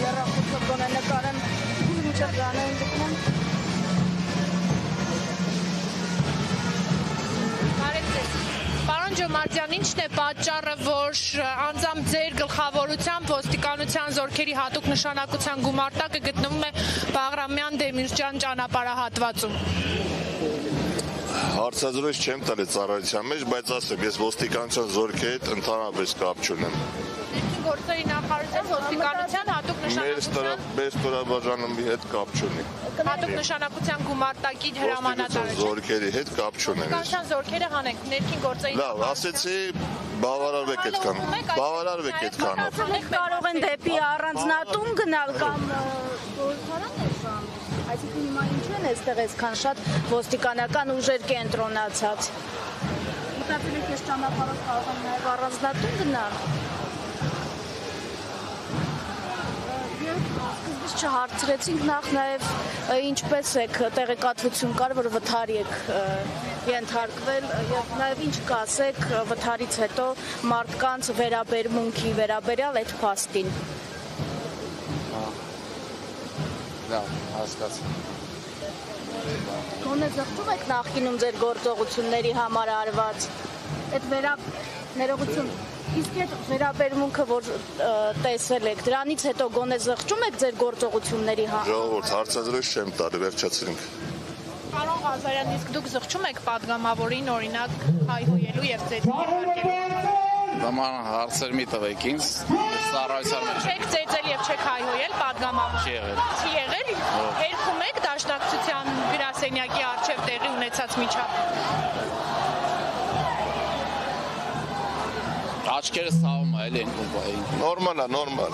երախուցը գոնե նկարեմ ինչեր գանային գտնեմ։ Պարոն Ջոմարտյան, ինչն է պատճառը, որ անձամբ ձեր գլխավորությամբ ոստիկանության զորքերի հատուկ նշանակության գումարտակը գտնվում է Բաղրամյան Դեմիրճյան ճանապարհահատվածում։ Հարցազրույց չեմ տալի ծառայության մեջ, բայց ասեմ, ես ոստիկանության զորքերի հետ ընդհանրապես կապ չունեմ։ Գործերի նախարարության ոստիկանության հատուկ նշանակության Մեր ստորաբաժանումի հետ կապ չունի։ հատուկ նշանակության գումարտակի հրամանատարը չէ։ Զորքերի հետ կապ չունեմ։ Ոստիկանության զորքերը հանենք ներքին գործերի Լավ, ասեցի բավարարվեք այդքան։ Բավարարվեք այդքանով։ Կարող են դեպի առանձնատուն գնալ կամ այսինքն հիմա ինչ են այստեղ այսքան շատ ոստիկանական ուժեր կենտրոնացած։ Մտածել եք ես ճանապարհով կարող եմ նաև առանձնատուն գնալ։ Սկզբից չհարցրեցինք նախ նաև ինչպես եք տեղեկատվություն կար, որ վթարի եք ենթարկվել եւ նաև ինչ կասեք վթարից հետո մարդկանց վերաբերմունքի վերաբերյալ այդ փաստին։ Լավ, հասկացա։ Գոնե զղջում եք նախկինում ձեր գործողությունների համար արված այդ ներողություն, իսկ այդ վերաբերմունքը, որ տեսել եք, դրանից հետո գոնե զղջում եք ձեր գործողությունների համար։ Ժողովուրդ, հարցազրույց չեմ տալի, վերջացրինք։ Պարոն Ղազարյան, իսկ դուք զղջում եք падգամավորին օրինակ հայհոյելու եւ ձեզի երկրելու։ Նման հարցեր մի տվեք ինձ, ծառայության մեջ Չեք ծեծել եւ չեք հայհոյել падգամավոր։ չի եղել։ Չի եղել։ Երգում եք դաշնակցության գրասենյակի առջև տեղի ունեցած միջավայրում։ Աչքերը սաղում է, էլի ենք Նորմալ է, նորմալ։